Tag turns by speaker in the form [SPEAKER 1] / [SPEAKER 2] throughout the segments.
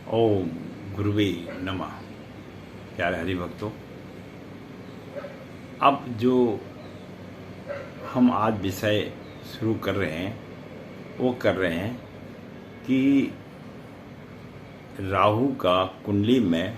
[SPEAKER 1] ओम गुरुवे नमः। प्यारे हरि भक्तों, अब जो हम आज विषय शुरू कर रहे हैं वो कर रहे हैं कि राहु का कुंडली में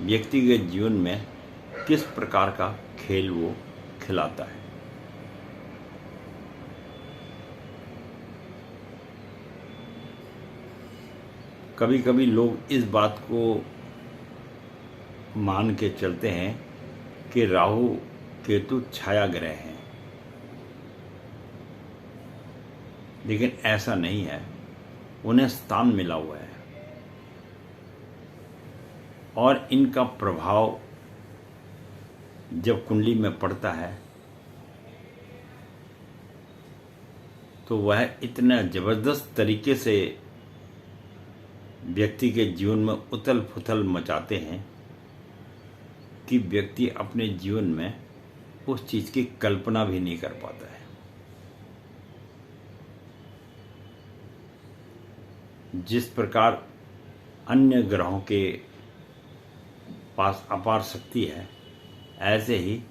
[SPEAKER 1] व्यक्तिगत जीवन में किस प्रकार का खेल वो खिलाता है। कभी कभी लोग इस बात को मान के चलते हैं कि राहु केतु छाया ग्रह हैं, लेकिन ऐसा नहीं है। उन्हें स्थान मिला हुआ है और इनका प्रभाव जब कुंडली में पड़ता है तो वह इतना जबरदस्त तरीके से व्यक्ति के जीवन में उथल पुथल मचाते हैं कि व्यक्ति अपने जीवन में उस चीज की कल्पना भी नहीं कर पाता है। जिस प्रकार अन्य ग्रहों के पास अपार शक्ति है, ऐसे ही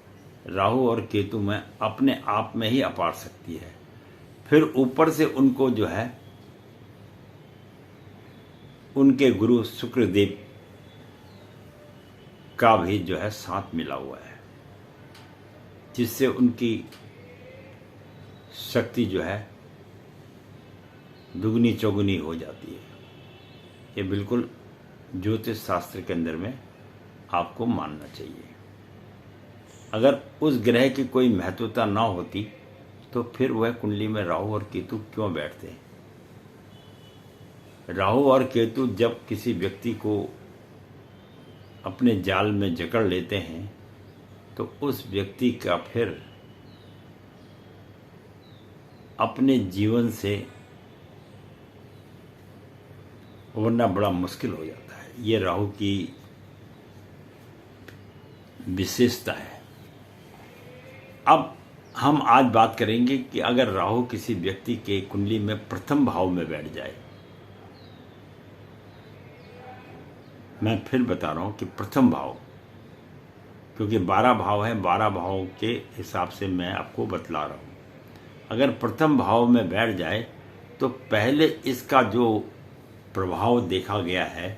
[SPEAKER 1] राहु और केतु में अपने आप में ही अपार शक्ति है। फिर ऊपर से उनको जो है उनके गुरु शुक्रदेव का भी जो है साथ मिला हुआ है, जिससे उनकी शक्ति जो है दुगनी चौगुनी हो जाती है। ये बिल्कुल ज्योतिष शास्त्र के अंदर में आपको मानना चाहिए। अगर उस ग्रह की कोई महत्वता ना होती तो फिर वह कुंडली में राहु और केतु क्यों बैठते हैं। राहु और केतु जब किसी व्यक्ति को अपने जाल में जकड़ लेते हैं तो उस व्यक्ति का फिर अपने जीवन से उबरना बड़ा मुश्किल हो जाता है। ये राहु की विशेषता है। अब हम आज बात करेंगे कि अगर राहु किसी व्यक्ति के कुंडली में प्रथम भाव में बैठ जाए, मैं फिर बता रहा हूं कि प्रथम भाव, क्योंकि 12 भाव है, 12 भावों के हिसाब से मैं आपको बतला रहा हूं। अगर प्रथम भाव में बैठ जाए तो पहले इसका जो प्रभाव देखा गया है,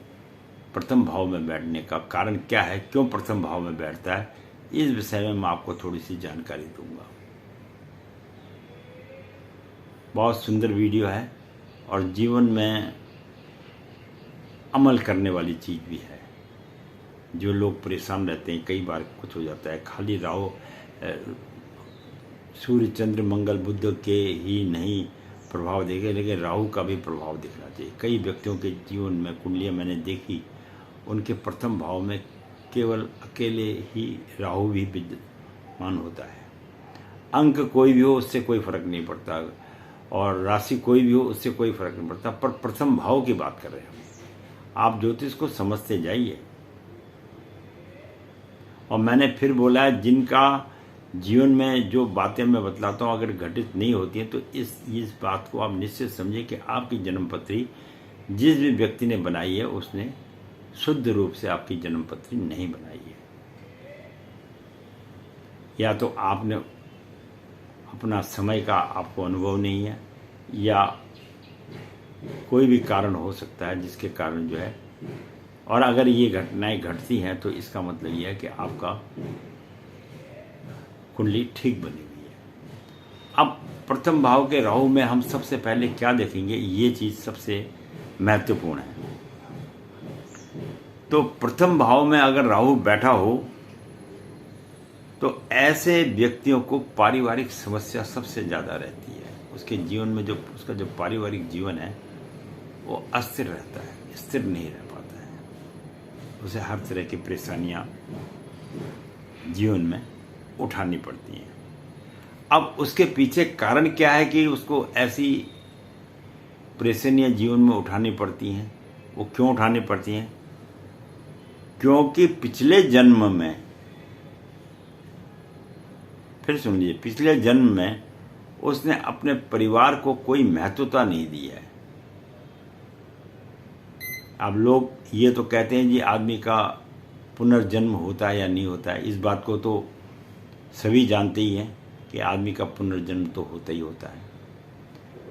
[SPEAKER 1] प्रथम भाव में बैठने का कारण क्या है, क्यों प्रथम भाव में बैठता है, इस विषय में मैं आपको थोड़ी सी जानकारी दूंगा। बहुत सुंदर वीडियो है और जीवन में अमल करने वाली चीज भी है। जो लोग परेशान रहते हैं, कई बार कुछ हो जाता है, खाली राहु सूर्य चंद्र मंगल बुध के ही नहीं प्रभाव देखे, लेकिन राहु का भी प्रभाव दिखना चाहिए। कई व्यक्तियों के जीवन में कुंडलियां मैंने देखी, उनके प्रथम भाव में केवल अकेले ही राहु भी विद्यमान होता है। अंक कोई भी हो उससे कोई फर्क नहीं पड़ता और राशि कोई भी हो उससे कोई फर्क नहीं पड़ता, पर प्रथम भाव की बात कर रहे हैं। आप ज्योतिष को समझते जाइए। और मैंने फिर बोला है, जिनका जीवन में जो बातें मैं बतलाता हूँ अगर घटित नहीं होती हैं तो इस बात को आप निश्चित समझिए कि आपकी जन्मपत्री जिस भी व्यक्ति ने बनाई है उसने शुद्ध रूप से आपकी जन्मपत्री नहीं बनाई है। या तो आपने अपना समय का आपको अनुभव नहीं है, या कोई भी कारण हो सकता है जिसके कारण जो है, और अगर ये घटनाएं घटती हैं तो इसका मतलब ये है कि आपका कुंडली ठीक बनी हुई है। अब प्रथम भाव के राहु में हम सबसे पहले क्या देखेंगे, ये चीज सबसे महत्वपूर्ण है। तो प्रथम भाव में अगर राहु बैठा हो तो ऐसे व्यक्तियों को पारिवारिक समस्या सबसे ज्यादा रहती है। उसके जीवन में जो उसका जो पारिवारिक जीवन है वो अस्थिर रहता है, स्थिर नहीं रह पाता है। उसे हर तरह की परेशानियां जीवन में उठानी पड़ती हैं। अब उसके पीछे कारण क्या है कि उसको ऐसी परेशानियां जीवन में उठानी पड़ती हैं। वो क्यों उठानी पड़ती हैं? क्योंकि पिछले जन्म में, फिर सुन लीजिए, पिछले जन्म में उसने अपने परिवार को कोई महत्वता नहीं दी है। अब लोग ये तो कहते हैं जी आदमी का पुनर्जन्म होता है या नहीं होता है, इस बात को तो सभी जानते ही हैं कि आदमी का पुनर्जन्म तो होता ही होता है।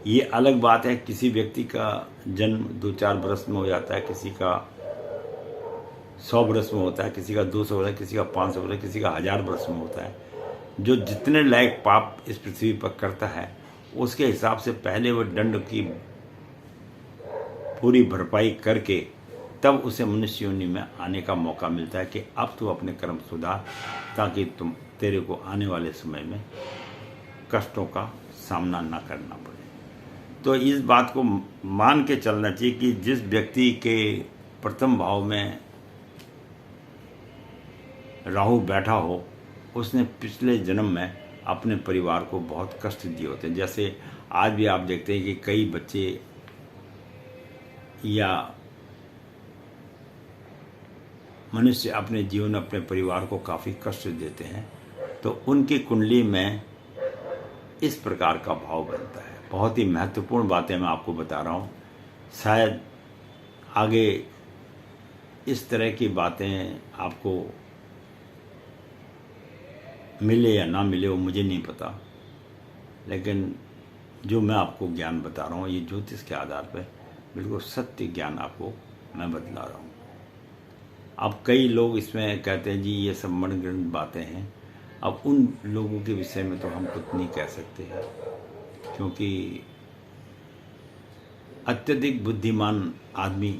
[SPEAKER 1] ये अलग बात है किसी व्यक्ति का जन्म 2-4 बरस में हो जाता है, किसी का 100 बरस में होता है, किसी का 200 बरस, किसी का 500 बरस, किसी का 1000 बरस में होता है। जो जितने लायक पाप इस पृथ्वी पर करता है उसके हिसाब से पहले वो दंड की पूरी भरपाई करके तब उसे मनुष्य योनि में आने का मौका मिलता है कि अब तू अपने कर्म सुधार, ताकि तेरे को आने वाले समय में कष्टों का सामना ना करना पड़े। तो इस बात को मान के चलना चाहिए कि जिस व्यक्ति के प्रथम भाव में राहु बैठा हो उसने पिछले जन्म में अपने परिवार को बहुत कष्ट दिए होते हैं। जैसे आज भी आप देखते हैं कि कई बच्चे या मनुष्य अपने जीवन में अपने परिवार को काफ़ी कष्ट देते हैं, तो उनकी कुंडली में इस प्रकार का भाव बनता है। बहुत ही महत्वपूर्ण बातें मैं आपको बता रहा हूँ। शायद आगे इस तरह की बातें आपको मिले या ना मिले वो मुझे नहीं पता, लेकिन जो मैं आपको ज्ञान बता रहा हूँ ये ज्योतिष के आधार पर बिल्कुल सत्य ज्ञान आपको मैं बतला रहा हूँ। अब कई लोग इसमें कहते हैं जी ये सब मनगढ़ंत बातें हैं। अब उन लोगों के विषय में तो हम कुछ नहीं कह सकते हैं, क्योंकि अत्यधिक बुद्धिमान आदमी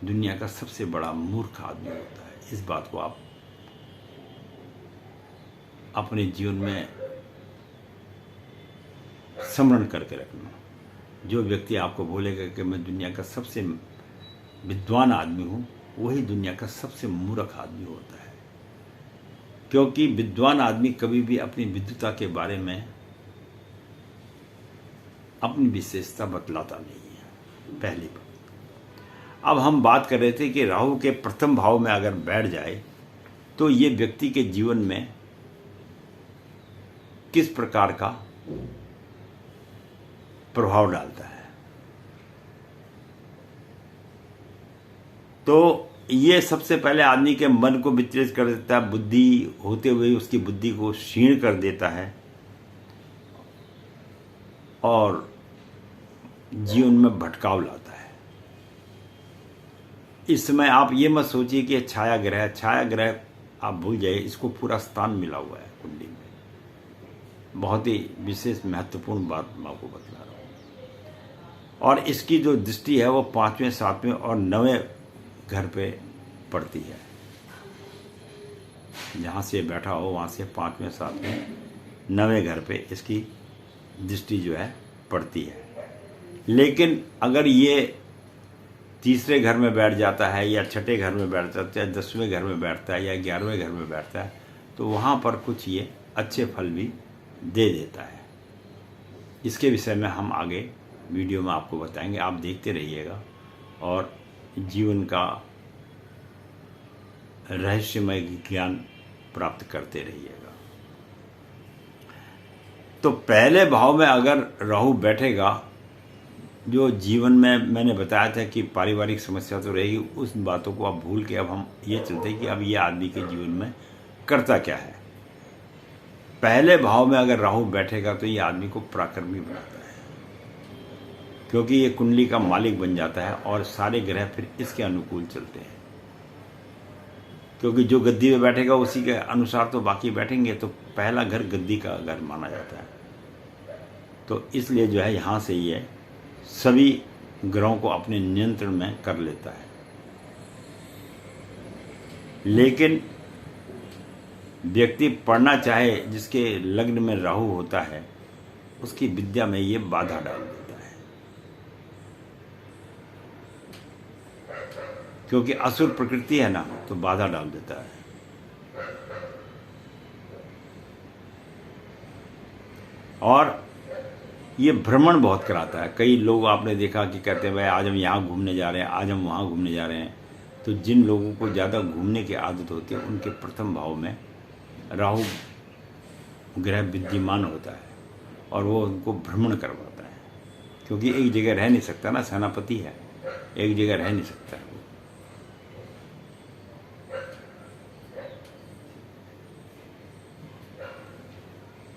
[SPEAKER 1] दुनिया का सबसे बड़ा मूर्ख आदमी होता है। इस बात को आप अपने जीवन में स्मरण करके रखना। जो व्यक्ति आपको बोलेगा कि मैं दुनिया का सबसे विद्वान आदमी हूँ, वही दुनिया का सबसे मूर्ख आदमी होता है, क्योंकि विद्वान आदमी कभी भी अपनी विद्वता के बारे में अपनी विशेषता बतलाता नहीं है, पहली बात। अब हम बात कर रहे थे कि राहु के प्रथम भाव में अगर बैठ जाए तो ये व्यक्ति के जीवन में किस प्रकार का प्रभाव डालता है। तो ये सबसे पहले आदमी के मन को विचलित कर देता है, बुद्धि होते हुए उसकी बुद्धि को क्षीण कर देता है और जीवन में भटकाव लाता है। इस समय आप ये मत सोचिए कि छाया ग्रह आप भूल जाइए, इसको पूरा स्थान मिला हुआ है कुंडली में। बहुत ही विशेष महत्वपूर्ण बात मैं आपको बतला रहा हूँ। और इसकी जो दृष्टि है वो 5वें, 7वें और 9वें घर पे पड़ती है। जहाँ से बैठा हो वहाँ से 5वें, 7वें, 9वें घर पे इसकी दृष्टि जो है पड़ती है। लेकिन अगर ये तीसरे घर में बैठ जाता है या छठे घर में बैठ जाता है, 10वें घर में बैठता है या 11वें घर में बैठता है, तो वहाँ पर कुछ ये अच्छे फल भी दे देता है। इसके विषय में हम आगे वीडियो में आपको बताएंगे, आप देखते रहिएगा और जीवन का रहस्यमय ज्ञान प्राप्त करते रहिएगा। तो पहले भाव में अगर राहु बैठेगा, जो जीवन में मैंने बताया था कि पारिवारिक समस्या तो रहेगी, उस बातों को आप भूल के अब हम ये चलते हैं कि अब ये आदमी के जीवन में करता क्या है। पहले भाव में अगर राहु बैठेगा तो ये आदमी को पराक्रमी बनाता है, क्योंकि ये कुंडली का मालिक बन जाता है और सारे ग्रह फिर इसके अनुकूल चलते हैं। क्योंकि जो गद्दी में बैठेगा उसी के अनुसार तो बाकी बैठेंगे, तो पहला घर गद्दी का घर माना जाता है। तो इसलिए जो है यहाँ से ये सभी ग्रहों को अपने नियंत्रण में कर लेता है। लेकिन व्यक्ति पढ़ना चाहे जिसके लग्न में राहु होता है, उसकी विद्या में ये बाधा डाल देता है, क्योंकि असुर प्रकृति है ना, तो बाधा डाल देता है। और ये भ्रमण बहुत कराता है। कई लोग आपने देखा कि कहते हैं भाई आज हम यहाँ घूमने जा रहे हैं, आज हम वहाँ घूमने जा रहे हैं। तो जिन लोगों को ज़्यादा घूमने की आदत होती है उनके प्रथम भाव में राहु ग्रह विद्यमान होता है और वो उनको भ्रमण करवाता है, क्योंकि एक जगह रह नहीं सकता ना, सेनापति है, एक जगह रह नहीं सकता है।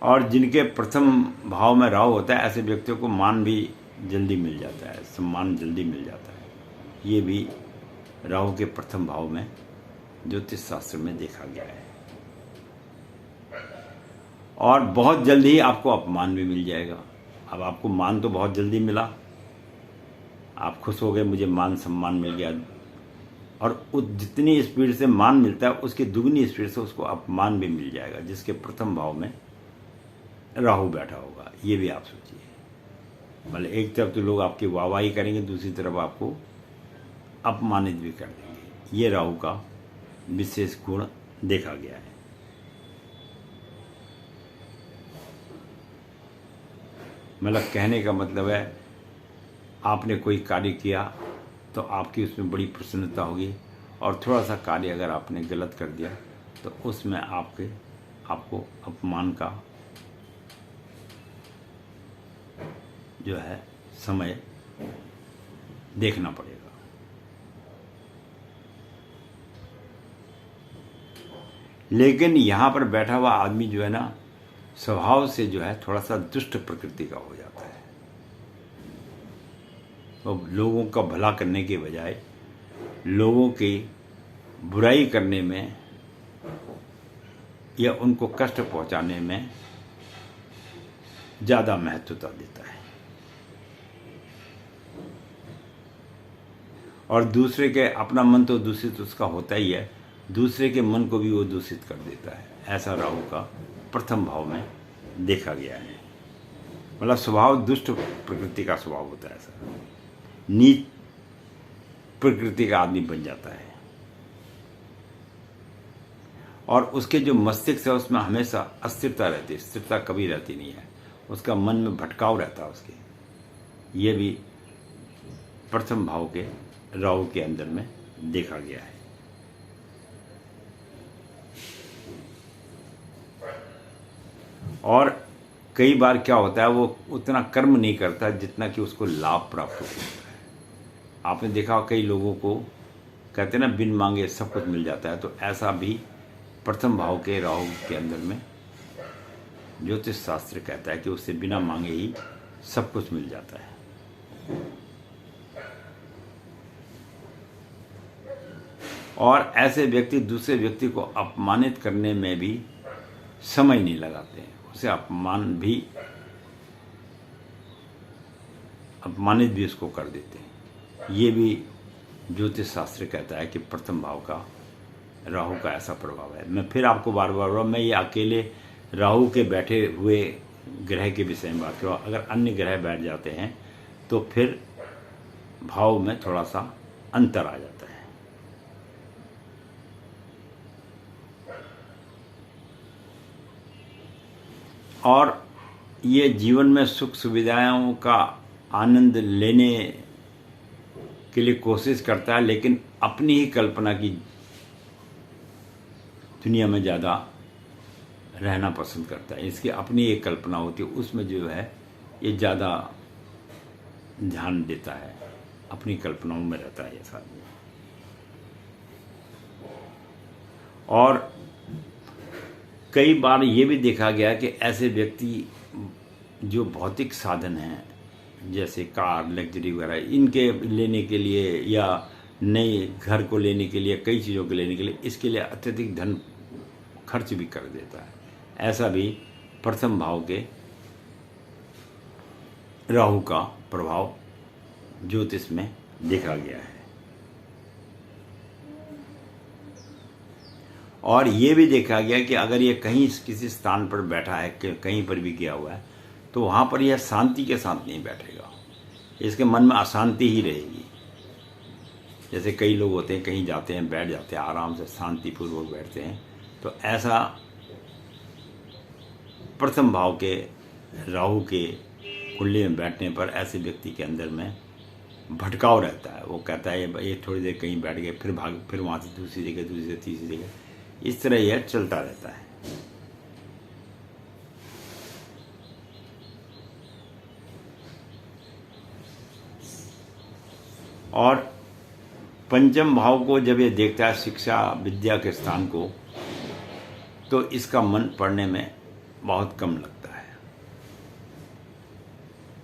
[SPEAKER 1] और जिनके प्रथम भाव में राहु होता है, ऐसे व्यक्तियों को मान भी जल्दी मिल जाता है, सम्मान जल्दी मिल जाता है। ये भी राहु के प्रथम भाव में ज्योतिष शास्त्र में देखा गया है। और बहुत जल्दी ही आपको अपमान भी मिल जाएगा। अब आपको मान तो बहुत जल्दी मिला, आप खुश हो गए, मुझे मान सम्मान मिल गया, और जितनी स्पीड से मान मिलता है उसकी दुगनी स्पीड से उसको अपमान भी मिल जाएगा, जिसके प्रथम भाव में राहु बैठा होगा। ये भी आप सोचिए, मतलब एक तरफ तो लोग आपकी वाहवाही करेंगे, दूसरी तरफ आपको अपमानित भी कर देंगे। ये राहु का विशेष गुण देखा गया है। मतलब कहने का मतलब है, आपने कोई कार्य किया तो आपकी उसमें बड़ी प्रसन्नता होगी, और थोड़ा सा कार्य अगर आपने गलत कर दिया तो उसमें आपको अपमान का जो है समय देखना पड़ेगा। लेकिन यहाँ पर बैठा हुआ आदमी जो है ना, स्वभाव से जो है थोड़ा सा दुष्ट प्रकृति का हो जाता है। तो लोगों का भला करने के बजाय लोगों की बुराई करने में या उनको कष्ट पहुंचाने में ज़्यादा महत्वता देता है, और दूसरे के, अपना मन तो दूषित उसका होता ही है, दूसरे के मन को भी वो दूषित कर देता है। ऐसा राहु का प्रथम भाव में देखा गया है। मतलब स्वभाव दुष्ट प्रकृति का स्वभाव होता है, ऐसा नीच प्रकृति का आदमी बन जाता है, और उसके जो मस्तिष्क है उसमें हमेशा अस्थिरता रहती है, स्थिरता कभी रहती नहीं है, उसका मन में भटकाव रहता है उसके। ये भी प्रथम भाव के राहु के अंदर में देखा गया है। और कई बार क्या होता है, वो उतना कर्म नहीं करता जितना कि उसको लाभ प्राप्त होता है। आपने देखा कई लोगों को कहते हैं ना, बिन मांगे सब कुछ मिल जाता है, तो ऐसा भी प्रथम भाव के राहु के अंदर में ज्योतिष शास्त्र कहता है कि उससे बिना मांगे ही सब कुछ मिल जाता है। और ऐसे व्यक्ति दूसरे व्यक्ति को अपमानित करने में भी समय नहीं लगाते हैं, उसे अपमानित भी उसको कर देते हैं। ये भी ज्योतिष शास्त्र कहता है कि प्रथम भाव का राहु का ऐसा प्रभाव है। मैं फिर आपको बार बार मैं ये अकेले राहु के बैठे हुए ग्रह के विषय में बात करूँ। अगर अन्य ग्रह बैठ जाते हैं तो फिर भाव में थोड़ा सा अंतर आ जाता है। और ये जीवन में सुख सुविधाओं का आनंद लेने के लिए कोशिश करता है, लेकिन अपनी ही कल्पना की दुनिया में ज़्यादा रहना पसंद करता है। इसकी अपनी एक कल्पना होती है, उसमें जो है ये ज़्यादा ध्यान देता है, अपनी कल्पनाओं में रहता है ऐसा आदमी। और कई बार ये भी देखा गया कि ऐसे व्यक्ति जो भौतिक साधन हैं, जैसे कार, लग्जरी वगैरह, इनके लेने के लिए या नए घर को लेने के लिए, कई चीज़ों को लेने के लिए, इसके लिए अत्यधिक धन खर्च भी कर देता है। ऐसा भी प्रथम भाव के राहु का प्रभाव ज्योतिष में देखा गया है। और ये भी देखा गया कि अगर ये कहीं किसी स्थान पर बैठा है, कहीं पर भी गया हुआ है, तो वहाँ पर यह शांति के साथ नहीं बैठेगा, इसके मन में अशांति ही रहेगी। जैसे कई लोग होते हैं, कहीं जाते हैं, बैठ जाते हैं, आराम से शांतिपूर्वक बैठते हैं, तो ऐसा प्रथम भाव के राहु के कुंडली में बैठने पर ऐसे व्यक्ति के अंदर में भटकाव रहता है। वो कहता है ये थोड़ी देर कहीं बैठ गए, फिर वहाँ से दूसरी जगह, दूसरी से तीसरी जगह, इस तरह यह चलता रहता है। और पंचम भाव को जब ये देखता है, शिक्षा विद्या के स्थान को, तो इसका मन पढ़ने में बहुत कम लगता है।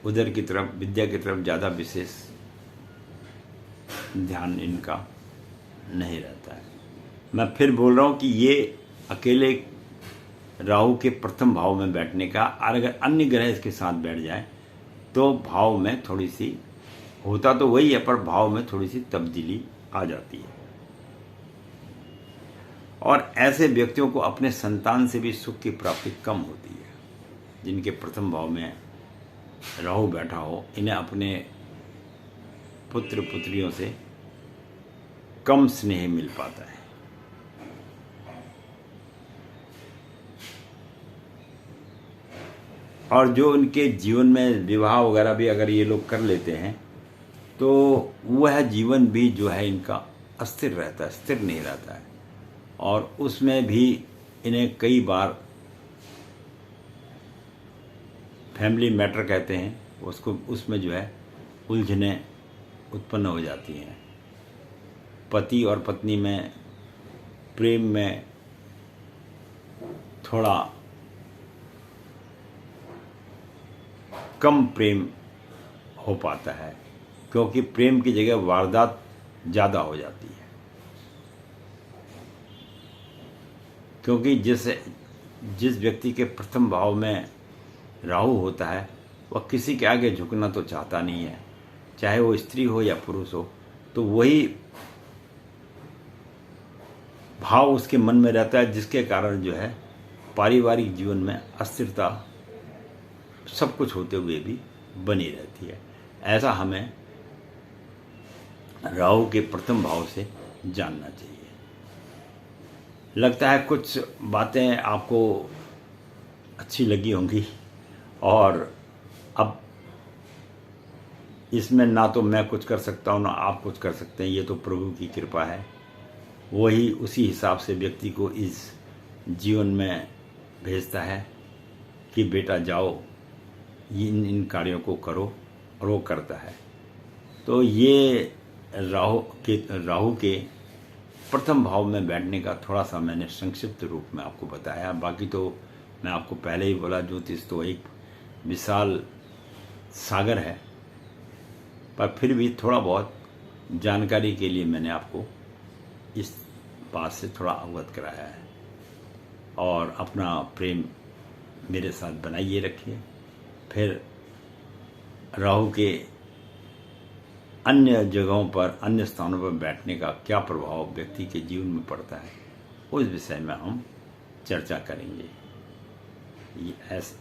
[SPEAKER 1] उधर की तरफ, विद्या की तरफ ज़्यादा विशेष ध्यान इनका नहीं रहता है। मैं फिर बोल रहा हूँ कि ये अकेले राहु के प्रथम भाव में बैठने का, और अगर अन्य ग्रह इसके साथ बैठ जाए तो भाव में थोड़ी सी, होता तो वही है पर भाव में थोड़ी सी तब्दीली आ जाती है। और ऐसे व्यक्तियों को अपने संतान से भी सुख की प्राप्ति कम होती है। जिनके प्रथम भाव में राहु बैठा हो, इन्हें अपने पुत्र पुत्रियों से कम स्नेह मिल पाता है। और जो उनके जीवन में विवाह वगैरह भी अगर ये लोग कर लेते हैं तो वह जीवन भी जो है इनका अस्थिर रहता है, स्थिर नहीं रहता है। और उसमें भी इन्हें कई बार फैमिली मैटर कहते हैं उसको, उसमें जो है उलझनें उत्पन्न हो जाती हैं। पति और पत्नी में प्रेम में थोड़ा कम प्रेम हो पाता है, क्योंकि प्रेम की जगह वारदात ज़्यादा हो जाती है। क्योंकि जिस व्यक्ति के प्रथम भाव में राहु होता है वह किसी के आगे झुकना तो चाहता नहीं है, चाहे वो स्त्री हो या पुरुष हो। तो वही भाव उसके मन में रहता है, जिसके कारण जो है पारिवारिक जीवन में अस्थिरता सब कुछ होते हुए भी बनी रहती है। ऐसा हमें राहु के प्रथम भाव से जानना चाहिए। लगता है कुछ बातें आपको अच्छी लगी होंगी, और अब इसमें ना तो मैं कुछ कर सकता हूँ ना आप कुछ कर सकते हैं, ये तो प्रभु की कृपा है। वही उसी हिसाब से व्यक्ति को इस जीवन में भेजता है कि बेटा जाओ इन कार्यों को करो, और वो करता है। तो ये राहु के प्रथम भाव में बैठने का थोड़ा सा मैंने संक्षिप्त रूप में आपको बताया। बाकी तो मैं आपको पहले ही बोला, ज्योतिष तो एक विशाल सागर है, पर फिर भी थोड़ा बहुत जानकारी के लिए मैंने आपको इस बात से थोड़ा अवगत कराया है। और अपना प्रेम मेरे साथ बनाइए रखिए। फिर राहु के अन्य जगहों पर, अन्य स्थानों पर बैठने का क्या प्रभाव व्यक्ति के जीवन में पड़ता है, उस विषय में हम चर्चा करेंगे।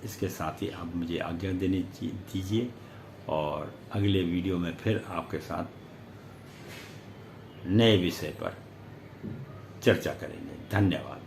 [SPEAKER 1] इसके साथ ही आप मुझे आज्ञा देने दीजिए, और अगले वीडियो में फिर आपके साथ नए विषय पर चर्चा करेंगे। धन्यवाद।